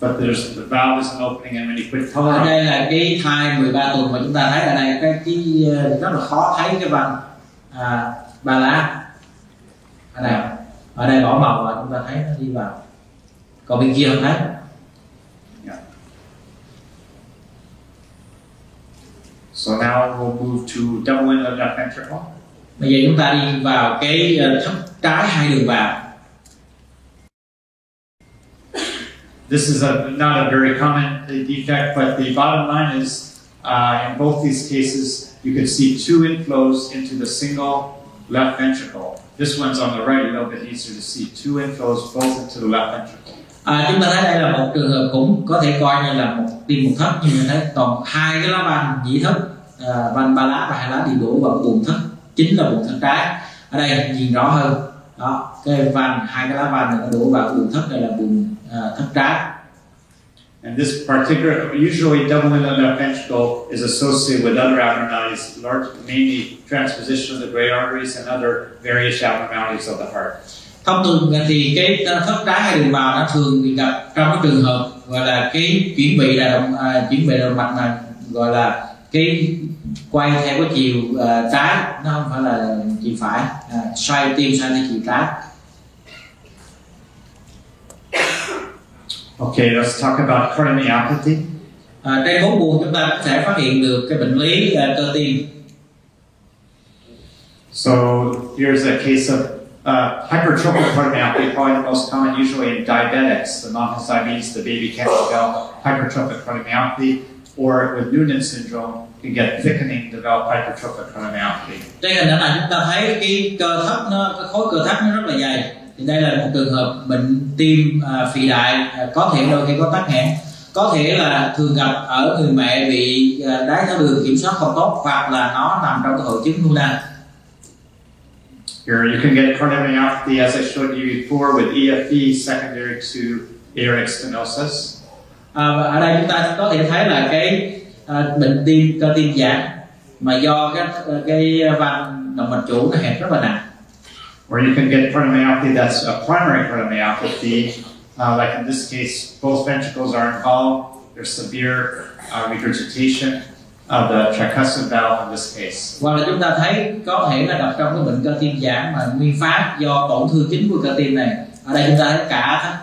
but the valve isn't opening, and when you put color ở đây là cái thai 13 tuần mà chúng ta thấy ở đây cái rất là khó thấy cái van ba lá. Ở đây bỏ màu và chúng ta thấy nó đi vào, còn bên kia không thấy. So now we'll move to double inlet left ventricle. Bây giờ chúng ta đi vào cái thất trái hai đường vào. This is not a very common defect, but the bottom line is in both these cases you can see two inflows into the single left ventricle. This one's on the right, a little bit easier to see. Two inflows both into the left ventricle. Chúng ta thấy đây là một trường hợp cũng có thể coi như là một tim một thất, nhưng mà thấy còn hai cái lá van nhĩ thất, van 3 lá và 2 lá đi đổ vào buồng thất, chính là buồng thất trái. Ở đây nhìn rõ hơn đó, cái van, hai cái lá van này nó đổ vào buồng thất, đây là buồng thất trái. And this particular, usually double in the left ventricle is associated with other abnormalities, mainly transposition of the great arteries and other various abnormalities of the heart. Thông thường thì cái thất trái hay đường bào nó thường bị gặp trong cái trường hợp gọi là cái chuyển bị động mạch mà gọi là cái quay theo cái chiều trái, nó không phải là chiều phải, xoay tim xoay theo chiều trái. Okay, let's talk about cardiomyopathy. Trên 4 buồng chúng ta cũng sẽ phát hiện được cái bệnh lý cơ tim. So here's a case of hypertrophic cardiomyopathy, probably the most common usually in diabetics. The mom has diabetes, the baby can't develop hypertrophic cardiomyopathy, or with Noonan syndrome, you get thickening, develop hypertrophic cardiomyopathy. Trên hình ảnh này chúng ta thấy cái cơ thất cái khối cơ thất nó rất là dày. Thì đây là một trường hợp bệnh tim phì đại, có thể đôi khi có tắc nghẽn, có thể là thường gặp ở người mẹ bị đái tháo đường kiểm soát không tốt, hoặc là nó nằm trong cái hội chứng Noonan. Here you can get cardiomyopathy as I showed you before with EFE secondary to aortic stenosis. Ở đây chúng ta có thể thấy là cái bệnh tim cơ tim giãn mà do cái van động mạch chủ nó hẹp rất là nặng. Or you can get cardiomyopathy that's a primary cardiomyopathy, like in this case, both ventricles are involved. There's severe regurgitation of the tricuspid valve in this case. Hoặc là chúng ta thấy có thể là gặp trong cái bệnh cơ tim giãn mà nguyên phát do tổn thương chính của cơ tim này. Ở đây chúng ta thấy cả thất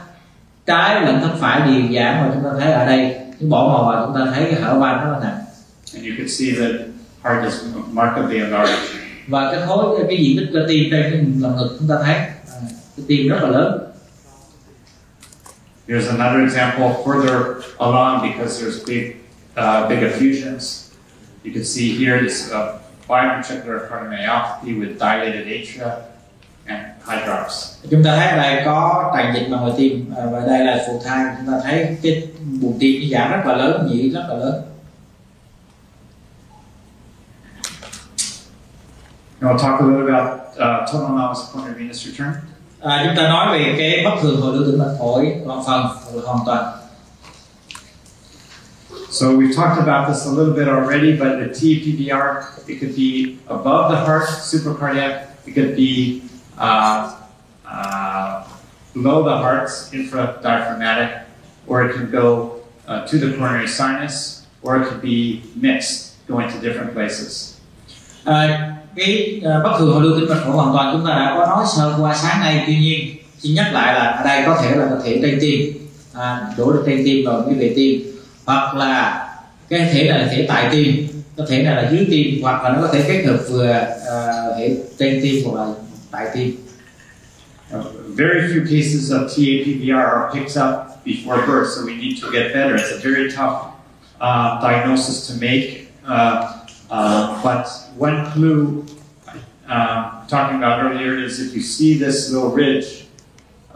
trái lẫn thất phải đều giãn, và chúng ta thấy ở đây cái bỏ màu vào chúng ta thấy cái hở van rất là nặng. And you can see the heart is markedly enlarged. Và cái diện tích cơ tim trên cái lồng ngực chúng ta thấy cái tim rất là lớn. Here's another example further along because there's big effusions. You can see here this biventricular cardiomyopathy with dilated atria and hydrops. Chúng ta thấy ở đây có tràn dịch vào ngoài tim, và đây là phù thai. Chúng ta thấy cái buồng tim nó giảm rất là lớn, nhĩ rất là lớn. Now we'll talk a little about total anomalous pulmonary venous return. Chúng ta nói về cái bất thường hồi lưu tĩnh mạch phổi toàn phần hoặc hoàn toàn. So we've talked about this a little bit already, but the TPVR, it could be above the heart, supracardiac. It could be below the heart, infradiaphragmatic, or it can go to the coronary sinus, or it could be mixed, going to different places. Cái bất thường hồi lưu tĩnh mạch phổi hoàn toàn chúng ta đã có nói sơ qua sáng nay, tuy nhiên xin nhắc lại là ở đây có thể là thể trên tim, đổ được trên tim rồi mới về tim, hoặc là cái thể này là thể tại tim, có thể này là dưới tim, hoặc là nó có thể kết hợp vừa thể trên tim hoặc là tại tim. Very few cases of TAPVR are picked up before birth, so we need to get better. It's a very tough diagnosis to make. But one clue talking about earlier is if you see this little ridge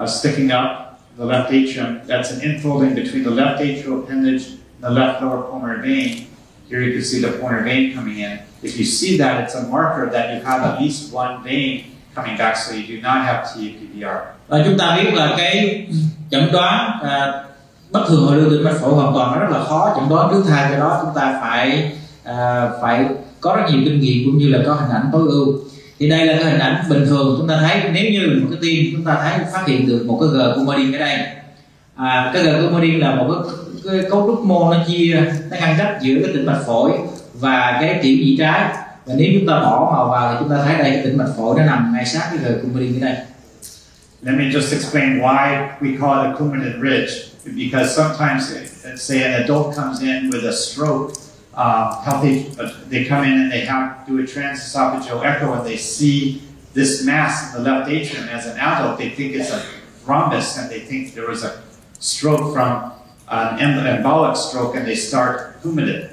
sticking up the left atrium, that's an infolding between the left atrial appendage and the left lower pulmonary vein. Here you can see the pulmonary vein coming in. If you see that, it's a marker that you have at least one vein coming back, so you do not have TAPVR. Và chúng ta biết là cái chẩn đoán bất thường hồi lưu tĩnh mạch phổi hoàn toàn nó rất là khó chẩn đoán trước thai, do đó chúng ta phải có rất nhiều kinh nghiệm cũng như là có hình ảnh tối ưu. Thì đây là cái hình ảnh bình thường, chúng ta thấy nếu như một cái tim chúng ta thấy phát hiện được một cái G coumadin ở đây. Cái G coumadin là một cái cấu trúc mô nó chia, nó ngăn cách giữa cái tĩnh mạch phổi và cái tiểu nhĩ trái. Và nếu chúng ta bỏ màu vào thì chúng ta thấy đây cái tĩnh mạch phổi nó nằm ngay sát cái G coumadin ở đây. Let me just explain why we call it a Coumadin ridge. Because sometimes, say an adult comes in with a stroke, healthy, they come in and they do a transesophageal echo and they see this mass in the left atrium. As an adult, they think it's a thrombus and they think there was a stroke from an embolic stroke and they start Coumadin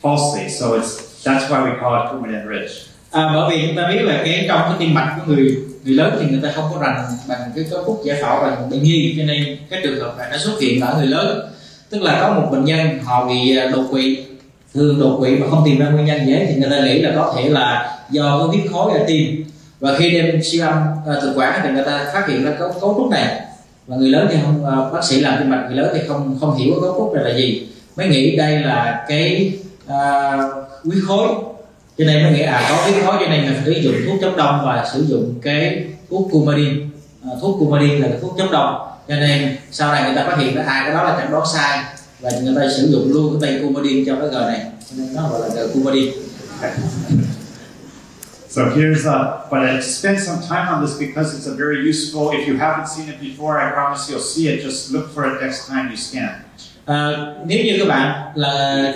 falsely. So that's why we call it Coumadin ridge. Bởi vì chúng ta biết là trong cái tim mạch của người người lớn thì người ta không có rành bằng cái cấu trúc giải phẫu bằng bệnh nhi, cho nên cái trường hợp này nó xuất hiện ở người lớn. Tức là có một bệnh nhân họ bị đột quỵ, thường đột quỵ mà không tìm ra nguyên nhân gì hết, thì người ta nghĩ là có thể là do có huyết khối ở tim, và khi đem siêu âm thực quản thì người ta phát hiện ra cấu trúc này. Và người lớn thì không, bác sĩ làm tim mạch người lớn thì không hiểu cấu trúc này là gì, mới nghĩ đây là cái huyết khối, cho nên mới nghĩ có huyết khối cho nên mình sử dụng thuốc chống đông và sử dụng cái thuốc coumadin. Thuốc coumadin là cái thuốc chống đông, cho nên sau này người ta phát hiện ra cái đó là chẩn đoán sai và người ta sử dụng luôn cái tên coumadin cho cái G này, cho nên nó gọi là G coumadin. So here's but I spent some time on this because it's a very useful. If you haven't seen it before, I promise you'll see it. Just look for it next time you scan. Nếu như các bạn là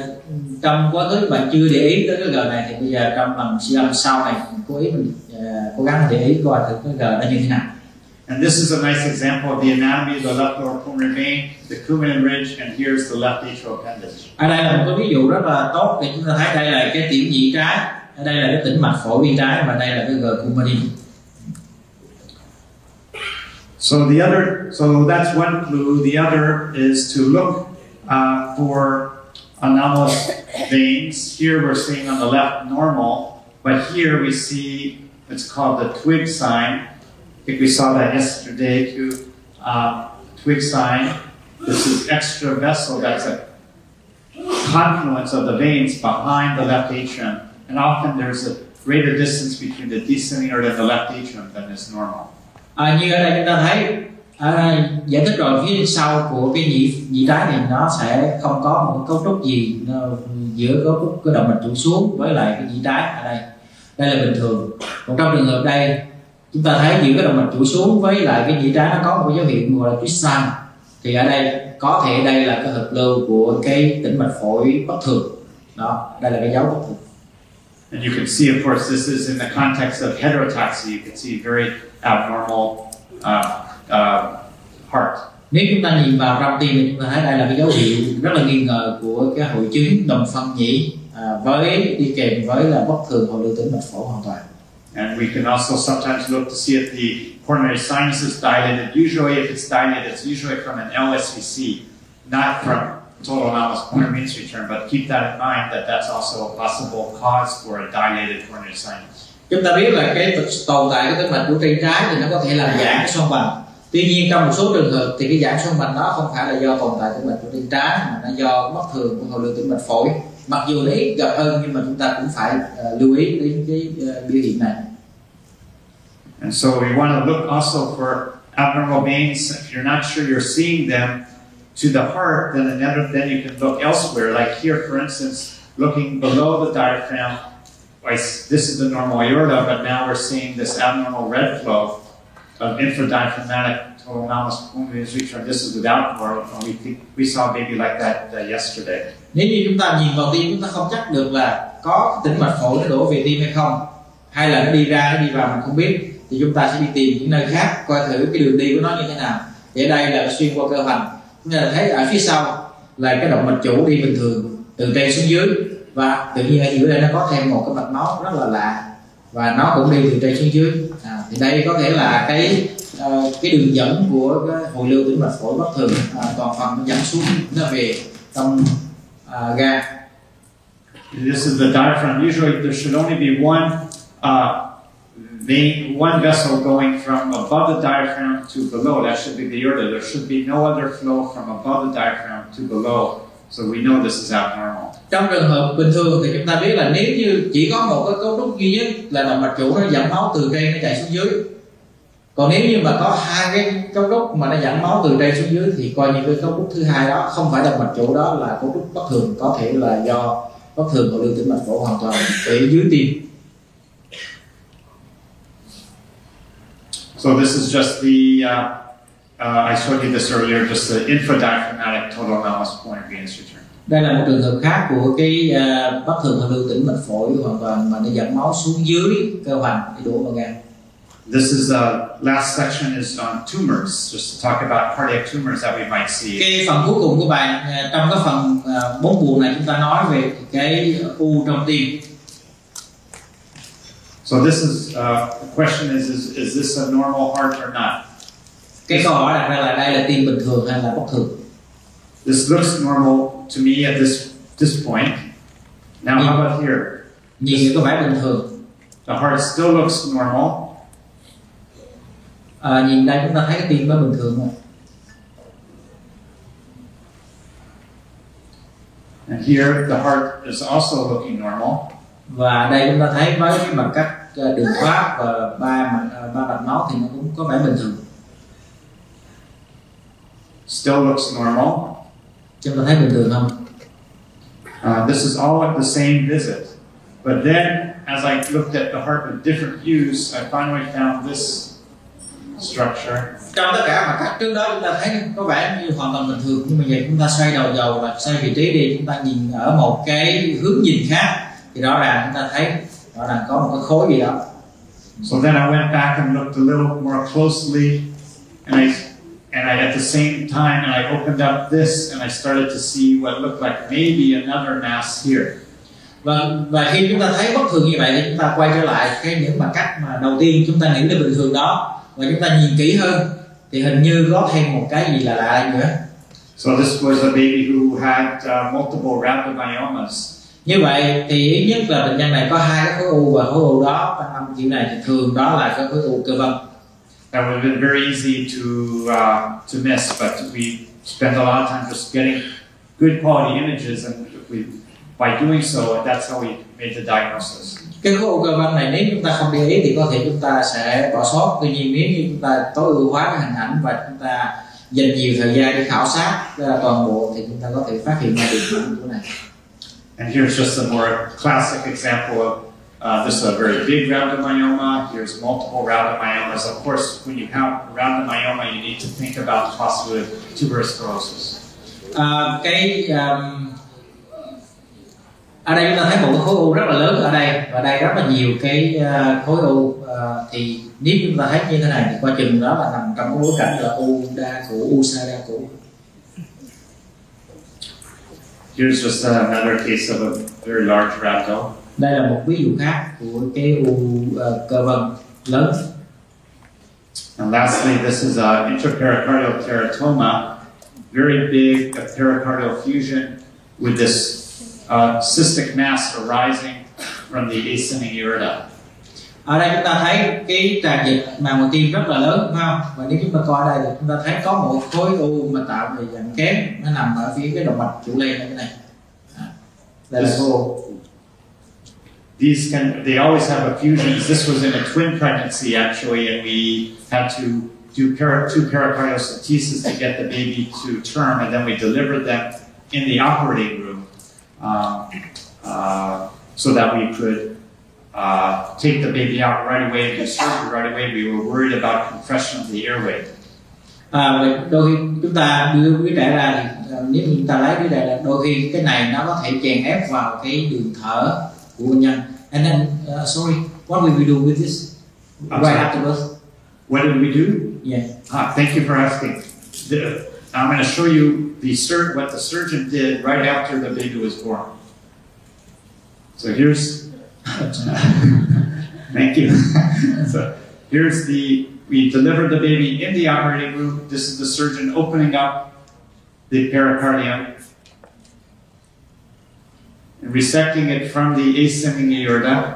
trong quá khứ các bạn chưa để ý tới cái G này, thì bây giờ trong lần siêu âm sau này cố gắng để ý coi thử cái G nó như thế nào. And this is a nice example of the anatomy of the left lower pulmonary vein, the Coumadin ridge, and here's the left atrial appendage. Ở đây là một cái ví dụ rất là tốt để chúng ta thấy đây là cái tiểu nhị trái, ở đây là cái tĩnh mạch phổi bên trái, và đây là cái G coumadin. So that's one clue. The other is to look for anomalous veins. Here we're seeing on the left normal, but here we see it's called the twig sign. I think we saw that yesterday too. Twig sign. This is extra vessel. That's a confluence of the veins behind the left atrium, and often there's a greater distance between the descending aorta and the left atrium than is normal. Như ở đây chúng ta thấy giải thích rồi, phía sau của cái nhị trái này nó sẽ không có một cấu trúc gì giữa cấu trúc cái động mạch trụ xuống với lại cái nhị trái ở đây là bình thường. Còn trong trường hợp đây chúng ta thấy giữa cái động mạch trụ xuống với lại cái nhị trái nó có một cái dấu hiệu gọi là twist sign, thì ở đây có thể đây là cái hợp lưu của cái tĩnh mạch phổi bất thường. Đó, đây là cái dấu bất thường. And you can see, of course, this is in the context of heterotaxy. You can see very abnormal heart. Nếu chúng ta nhìn vào trong tim thì chúng ta thấy đây là cái dấu hiệu rất là nghi ngờ của cái hội chứng đồng phân nhĩ với đi kèm với là bất thường hội lưu tĩnh mạch phổi hoàn toàn. And we can also sometimes look to see if the coronary sinus is dilated. Usually, if it's dilated, it's usually from an LSVC, not from total anomalous pulmonary venous return. But keep that in mind that that's also a possible cause for a dilated coronary sinus. Chúng ta biết là cái tồn tại của tĩnh mạch của trên trái thì nó có thể làm giãn cái xoang vành. Tuy nhiên trong một số trường hợp thì cái giãn xoang vành đó không phải là do tồn tại tĩnh mạch của trên trái, mà nó do bất thường của hội lưu tĩnh mạch phổi. Mặc dù nó ít gặp hơn nhưng mà chúng ta cũng phải lưu ý đến cái biểu hiện này. And so we want to look also for abnormal veins. If you're not sure you're seeing them to the heart, then you can look elsewhere. Like here, for instance, looking below the diaphragm. This is the normal aorta, but now we're seeing this abnormal red flow of infradiaphragmatic total anomalous pulmonary venous return. This is without more. We saw maybe like that yesterday. Nếu như chúng ta nhìn vào tim, chúng ta không chắc được là có tĩnh mạch phổi nó đổ về tim hay không, hay là nó đi ra nó đi vào mình không biết, thì chúng ta sẽ đi tìm những nơi khác coi thử cái đường đi của nó như thế nào. Thì ở đây là xuyên qua cơ hoành, chúng ta thấy ở phía sau là cái động mạch chủ đi bình thường từ trên xuống dưới, và tự nhiên ở giữa đây nó có thêm một cái mạch máu rất là lạ và nó cũng đi từ trên xuống dưới. Thì đây có thể là cái đường dẫn của cái hội lưu tĩnh mạch phổi bất thường, toàn phần nó dẫn xuống, nó về trong gan. This is the diaphragm. Usually there should only be one vessel going from above the diaphragm to below. That should be the aorta. There should be no other flow from above the diaphragm to below. So we know this is abnormal. Trong trường hợp bình thường thì chúng ta biết là nếu như chỉ có một cái cấu trúc duy nhất là động mạch chủ nó dẫn máu từ trên nó chạy xuống dưới. Còn nếu như mà có hai cái cấu trúc mà nó dẫn máu từ trên xuống dưới thì coi như cái cấu trúc thứ hai đó không phải động mạch chủ, đó là cấu trúc bất thường, có thể là do bất thường hội lưu tĩnh mạch phổi hoàn toàn ở dưới tim. So this is just the I showed you this earlier, just the infradiaphragmatic total anomalous pulmonary venous return. Đây là một trường hợp khác của cái bất thường hội lưu tĩnh mạch phổi hoàn toàn mà nó dẫn máu xuống dưới cơ hoành để đổ vào gan. This is last section is on tumors, just to talk about cardiac tumors that we might see. Cái phần cuối cùng của bài trong cái phần 4 buồng này chúng ta nói về cái u trong tim. So this is the question is this a normal heart or not? Cái câu hỏi đặt ra là đây là tim bình thường hay là bất thường? This looks normal to me at this point. Now how about here? Nhìn có vẻ bình thường. The heart still looks normal. Nhìn đây chúng ta thấy cái tim nó bình thường rồi. And here the heart is also looking normal. Và đây chúng ta thấy với cái mặt cách đường thoát và ba mạch máu thì nó cũng có vẻ bình thường. Still looks normal. Chúng ta thấy bình thường không? This is all at the same visit. But then, as I looked at the heart with different views, I finally found this structure. Trong tất cả mặt cách trước đó chúng ta thấy có vẻ như hoàn toàn bình thường, nhưng mà giờ chúng ta xoay đầu dầu và xoay vị trí đi, chúng ta nhìn ở một cái hướng nhìn khác thì rõ ràng chúng ta thấy rõ ràng có một cái khối gì đó. So then I went back and looked a little more closely, and I at the same time and I opened up this and I started to see what looked like maybe another mass here. Và khi chúng ta thấy bất thường như vậy thì chúng ta quay trở lại những mặt cách mà đầu tiên chúng ta nghĩ là bình thường đó, và chúng ta nhìn kỹ hơn thì hình như có thêm một cái gì là lạ đây nữa. So this was a baby who had multiple rhabdomyomas. Như vậy thì ý nhất là bệnh nhân này có hai cái khối u, và khối u đó trong năm kiểu này thì thường đó là cái khối u cơ vân. That would have been very easy to miss, but we spent a lot of time just getting good quality images, and by doing so, that's how we made the diagnosis. Cái khối u cơ vân này nếu chúng ta không để ý thì có thể chúng ta sẽ bỏ sót. Tuy nhiên nếu như chúng ta tối ưu hóa cái hình ảnh và chúng ta dành nhiều thời gian để khảo sát toàn bộ thì chúng ta có thể phát hiện ra được những chỗ này. And here's just a more classic example of this is a very big rhabdomyoma. Here's multiple rhabdomyomas. Of course, when you have rhabdomyoma, you need to think about the possibility of tuberous sclerosis. Ở đây chúng ta thấy một cái khối u rất là lớn ở đây, và đây rất là nhiều cái khối u, thì nếu chúng ta thấy như thế này thì coi chừng đó là nằm trong cái bối cảnh là u đa củ, u sa đa củ. Here's just another case of a very large rhabdo. Đây là một ví dụ khác của cái u cơ vân lớn. And lastly, this is an intrapericardial teratoma, very big pericardial fusion with this cystic mass arising from the ascending aorta. Ở đây chúng ta thấy cái tràn dịch màng ngoài tim rất là lớn, phải không? Và nếu chúng ta coi đây thì chúng ta thấy có một khối u mà tạo về dạng kén, nó nằm ở phía cái động mạch trụ lên như thế này. Đây là khối u. They always have effusions. This was in a twin pregnancy actually, and we had to do two pericardial centesis to get the baby to term, and then we delivered them in the operating room so that we could take the baby out right away and do surgery right away. We were worried about compression of the airway. Đôi khi chúng ta đưa đứa trẻ ra thì nếu chúng ta lấy đứa trẻ ra, đôi khi cái này nó có thể chèn ép vào cái đường thở của bệnh nhân. And then, sorry, what will we do with this right after birth? What did we do? Yeah. Thank you for asking. I'm going to show you what the surgeon did right after the baby was born. So here's, thank you. So here's we delivered the baby in the operating room. This is the surgeon opening up the pericardium and resecting it from the ascending aorta.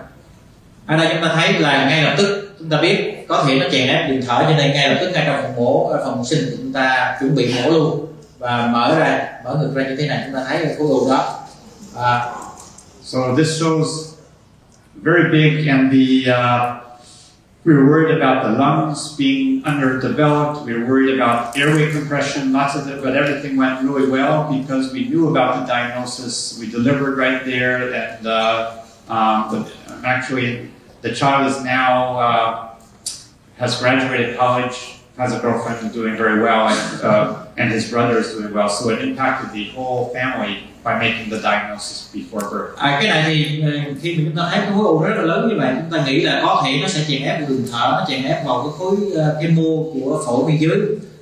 Ở đây chúng ta thấy là ngay lập tức chúng ta biết có thể nó chèn ép đường thở, cho nên ngay lập tức ngay trong phòng mổ, phòng sinh thì chúng ta chuẩn bị mổ luôn và mở ngực ra như thế này, chúng ta thấy cái khối u đó. So this shows very big, and we were worried about the lungs being underdeveloped. We were worried about airway compression, lots of it, but everything went really well because we knew about the diagnosis. We delivered right there, and actually the child is now has graduated college, has a girlfriend, and doing very well, and his brother is doing well. So it impacted the whole family by making the diagnosis before birth. Cái này thì khi mà chúng ta thấy cái khối u rất là lớn như vậy, chúng ta nghĩ là có thể nó sẽ chèn ép vào đường thở, nó chèn ép vào cái khối cái mô của phổi bên dưới,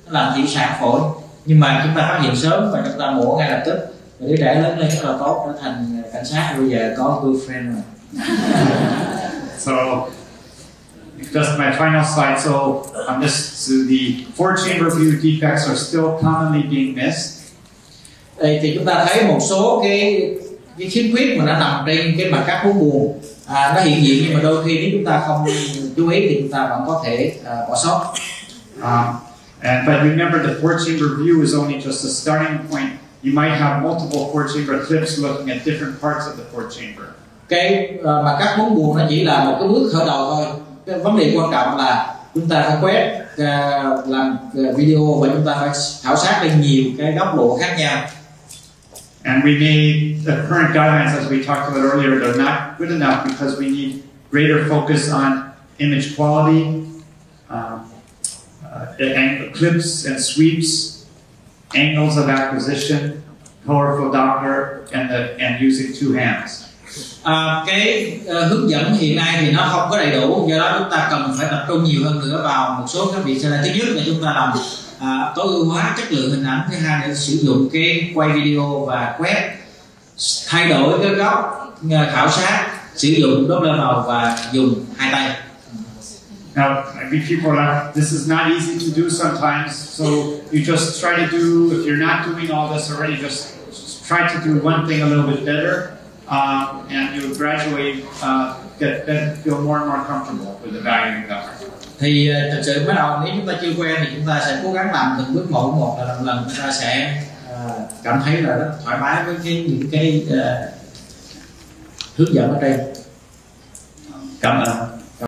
nó làm dịu sàn phổi. Nhưng mà chúng ta phát hiện sớm và chúng ta mổ ngay lập tức, và đứa trẻ lớn lên rất là tốt, nó thành cảnh sát, bây giờ có girlfriend rồi. So just my final slide. So the 4-chamber view defects are still commonly being missed. Đây thì chúng ta thấy một số cái khiếm khuyết mà nó nằm trên cái mặt cắt bốn buồng, nó hiện diện, nhưng mà đôi khi nếu chúng ta không chú ý thì chúng ta vẫn có thể bỏ sót. But remember, the 4-chamber view is only just a starting point. You might have multiple 4-chamber clips looking at different parts of the 4-chamber. Cái mặt cắt bốn buồng nó chỉ là một cái bước khởi đầu thôi. Cái vấn đề quan trọng là chúng ta phải quét làm video và chúng ta phải khảo sát lên nhiều cái góc độ khác nhau. And we the current guidelines, as we talked about earlier, they're not good enough because we need greater focus on image quality, clips and sweeps, angles of acquisition, colorful Doppler, and using 2 hands. Cái hướng dẫn hiện nay thì nó không có đầy đủ, do đó chúng ta cần phải tập trung nhiều hơn nữa vào một số các việc sau đây. Thứ nhất là chúng ta làm tối ưu hóa chất lượng hình ảnh, thứ hai là sử dụng cái quay video và quét, thay đổi cái góc khảo sát, sử dụng đốt lên màu và dùng 2 tay. Now, maybe people are, this is not easy to do sometimes, so you just try to do, if you're not doing all this already, just try to do one thing a little bit better, and you'll gradually feel more and more comfortable with evaluating that. Thì thực sự bắt đầu nếu chúng ta chưa quen thì chúng ta sẽ cố gắng làm từng bước một là lần chúng ta sẽ cảm thấy là rất thoải mái với những cái hướng dẫn ở trên. Cảm ơn.